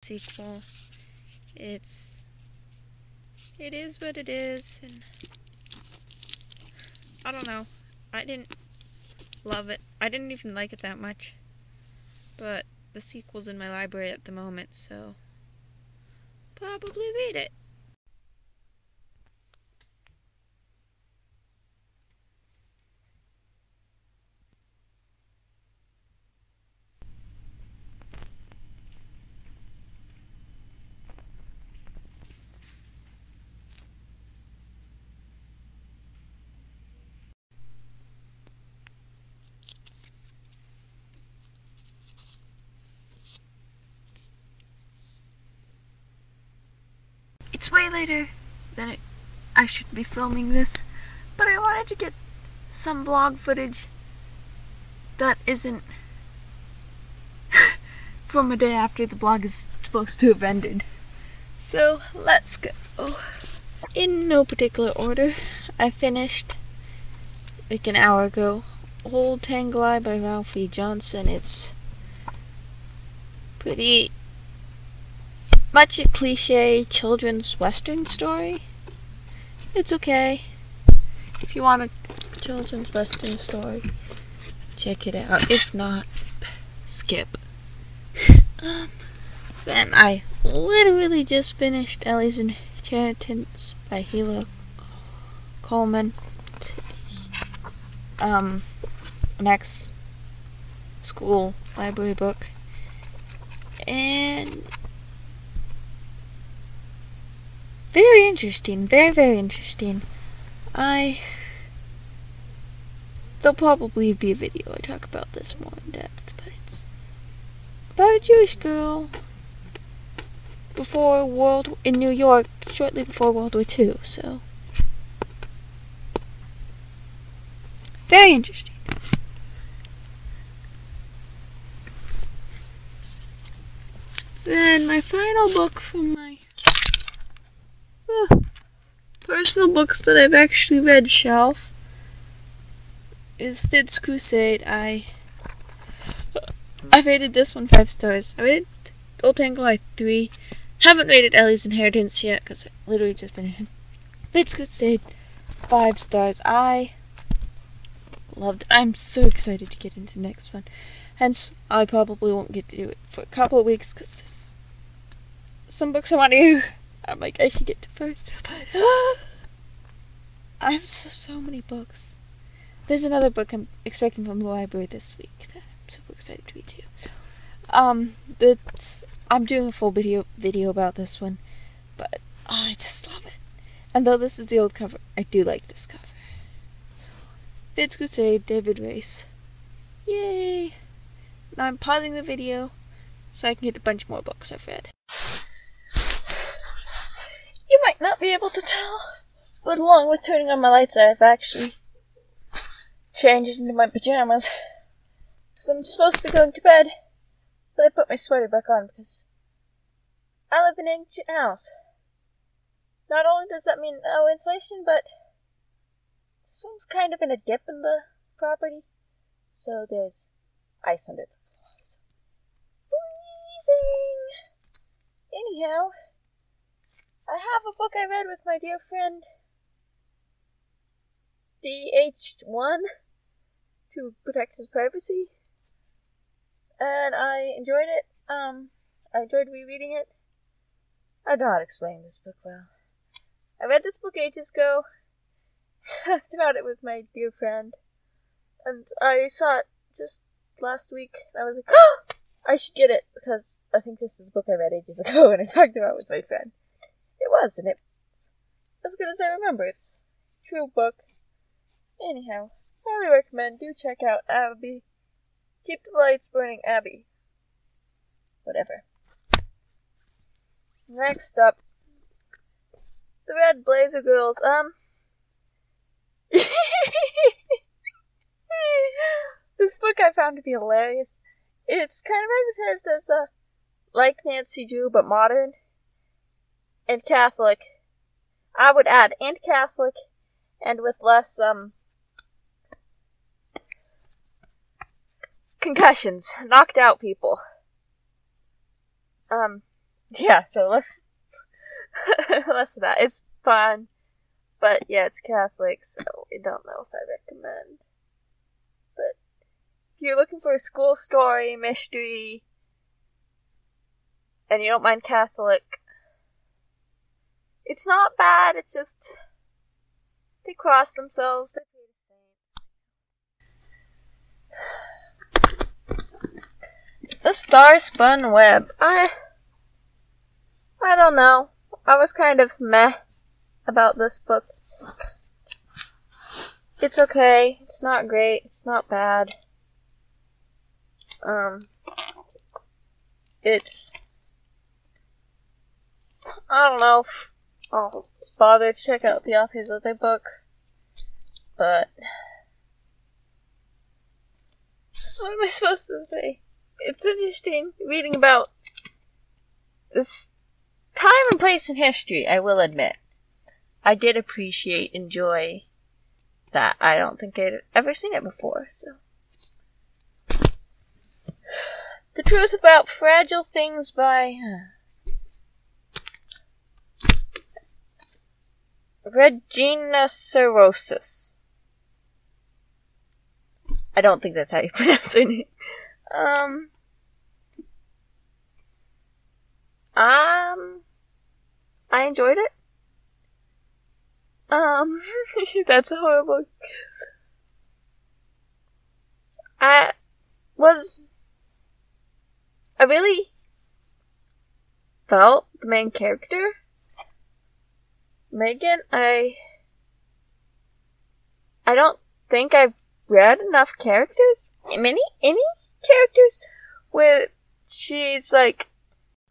sequel. It is what it is, and I don't know. I didn't love it. I didn't even like it that much. But the sequel's in my library at the moment, so probably read it. It's way later than I should be filming this, but I wanted to get some vlog footage that isn't from a day after the vlog is supposed to have ended. So let's go. In no particular order, I finished like an hour ago Old Tangle Eye by Ralphie Johnson. It's pretty much a cliche children's western story. It's okay. If you want a children's western story, check it out. If not, skip. Then I literally just finished Ellie's Inheritance by Hila Coleman. Next school library book. And very interesting, very interesting. There'll probably be a video I talk about this more in depth, but it's about a Jewish girl in New York, shortly before World War II, so very interesting. Then my final book from my personal books that I've actually read shelf is Fid's Crusade. I rated this one 5 stars. I rated Old Tangle Eye 3. Haven't rated Ellie's Inheritance yet because I literally just finished it. Fid's Crusade 5 stars. I loved it. I'm so excited to get into the next one. Hence, I probably won't get to do it for a couple of weeks because there's some books I want to do. I'm like, I should get to first. But I have so many books. There's another book I'm expecting from the library this week that I'm super excited to read too. I'm doing a full video about this one, but I just love it. And though this is the old cover, I do like this cover. Fid's Crusade, David Race. Yay! Now I'm pausing the video so I can get a bunch more books I've read. You might not be able to tell, but along with turning on my lights, I've actually changed into my pajamas. Because I'm supposed to be going to bed, but I put my sweater back on because I live in an ancient house. Not only does that mean no insulation, but this one's kind of in a dip in the property, so there's ice under the floors. Freezing! Anyhow, I have a book I read with my dear friend DH1 to protect his privacy, and I enjoyed it. I enjoyed rereading it. I don't know how to explain this book well. I read this book ages ago, talked about it with my dear friend, and I saw it just last week, and I was like, oh, I should get it, because I think this is a book I read ages ago, and I talked about it with my friend. It was, and it's as good as I remember. It's a true book. Anyhow, highly recommend. Do check out Abby. Keep the lights burning, Abby. Whatever. Next up, the Red Blazer Girls. This book I found to be hilarious. It's kind of advertised as like Nancy Drew, but modern and Catholic. I would add, and Catholic, and with less concussions, knocked out people. Yeah, so less less of that. It's fun, but yeah, it's Catholic, so I don't know if I recommend. But if you're looking for a school story, mystery, and you don't mind Catholic, it's not bad. It's just they cross themselves. They pay the saints. The Star-Spun Web. I don't know. I was kind of meh about this book. It's okay. It's not great. It's not bad. It's... I don't know if I'll bother to check out the authors of their book, but... What am I supposed to say? It's interesting reading about this time and place in history, I will admit. I did appreciate, enjoy that. I don't think I'd ever seen it before, so. The Truth About Fragile Things by Regina Cirrhosis. I don't think that's how you pronounce her name. I enjoyed it. That's horrible. I really felt the main character, Megan. I don't think I've read enough characters, any characters, where she's like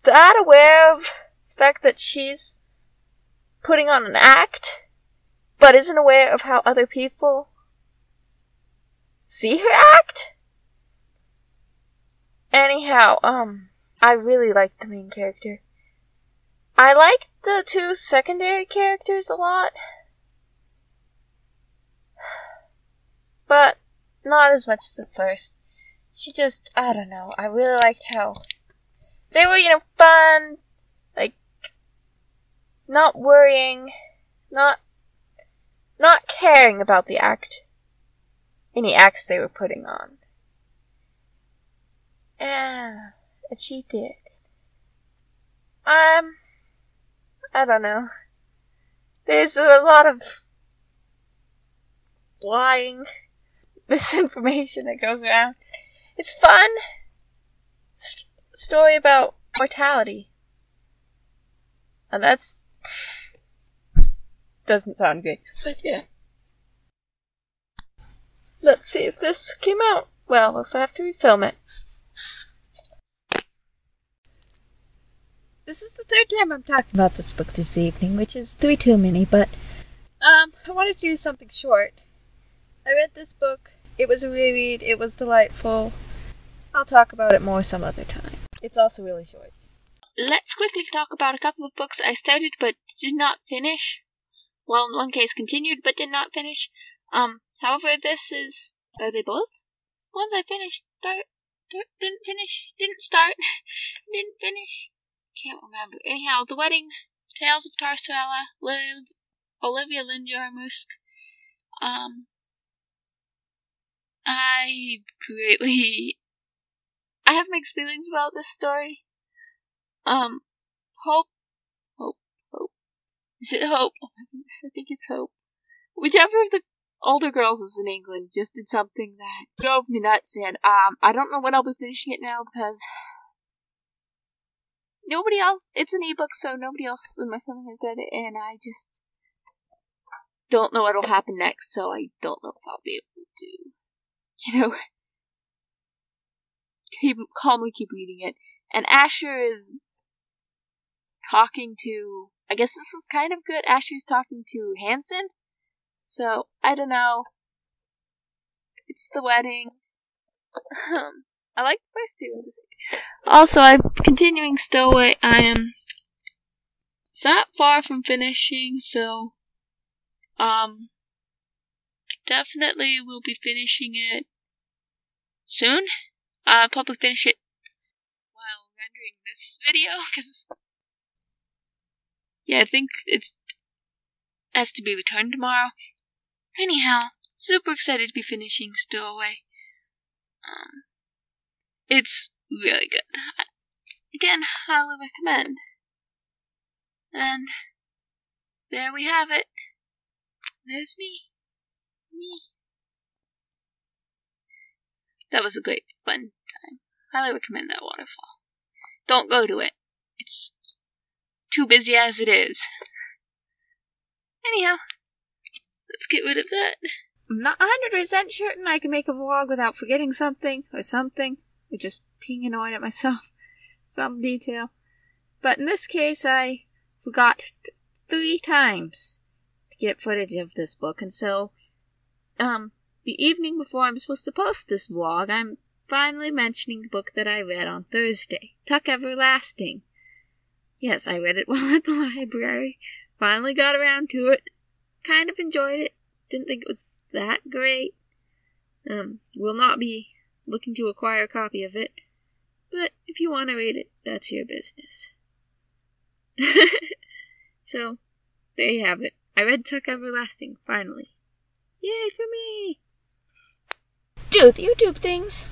that aware of the fact that she's putting on an act, but isn't aware of how other people see her act. Anyhow, I really liked the main character. I liked the two secondary characters a lot, but not as much as the first. She just, I don't know, I really liked how they were, fun, like, not worrying, not caring about the act, any acts they were putting on. And she did. I don't know. There's a lot of lying, misinformation that goes around. It's fun. Story about mortality. And that's... doesn't sound great. But yeah. Let's see if this came out. Well, if I have to refilm it. This is the third time I'm talking about this book this evening, which is 3 too many, but I wanted to do something short. I read this book. It was a reread. It was delightful. I'll talk about it more some other time. It's also really short. Let's quickly talk about a couple of books I started but did not finish. Well, in one case continued but did not finish. However, this is... Are they both? Ones I finished, didn't finish, didn't start, didn't finish. Can't remember. Anyhow, The Wedding, Tales of Tarsella, Olivia Lynn-Jarmusch. I have mixed feelings about this story. Hope. Is it Hope? Oh my goodness, I think it's Hope. Whichever of the older girls is in England just did something that drove me nuts, and I don't know when I'll be finishing it now because nobody else, it's an ebook, so nobody else in my family has read it, and I just don't know what'll happen next, so I don't know if I'll be able to, calmly keep reading it. And Asher is talking to, I guess this is kind of good, Asher's talking to Hanson, so I don't know. It's The Wedding. I like the first two. Also, I'm continuing Stowaway. I am not far from finishing, so I definitely will be finishing it soon. I'll probably finish it while rendering this video, because Yeah, I think it's has to be returned tomorrow. Anyhow, super excited to be finishing Stowaway. It's really good. Again, highly recommend. And there we have it. There's me. That was a great fun time. Highly recommend that waterfall. Don't go to it. It's too busy as it is. Anyhow, let's get rid of that. I'm not 100% certain I can make a vlog without forgetting something, or just being annoyed at myself. Some detail. But in this case, I forgot 3 times to get footage of this book, and so, the evening before I'm supposed to post this vlog, I'm finally mentioning the book that I read on Thursday, Tuck Everlasting. Yes, I read it while at the library. Finally got around to it. Kind of enjoyed it. Didn't think it was that great. Will not be looking to acquire a copy of it. But if you want to read it, that's your business. So, there you have it. I read Tuck Everlasting, finally. Yay for me! Do the YouTube things!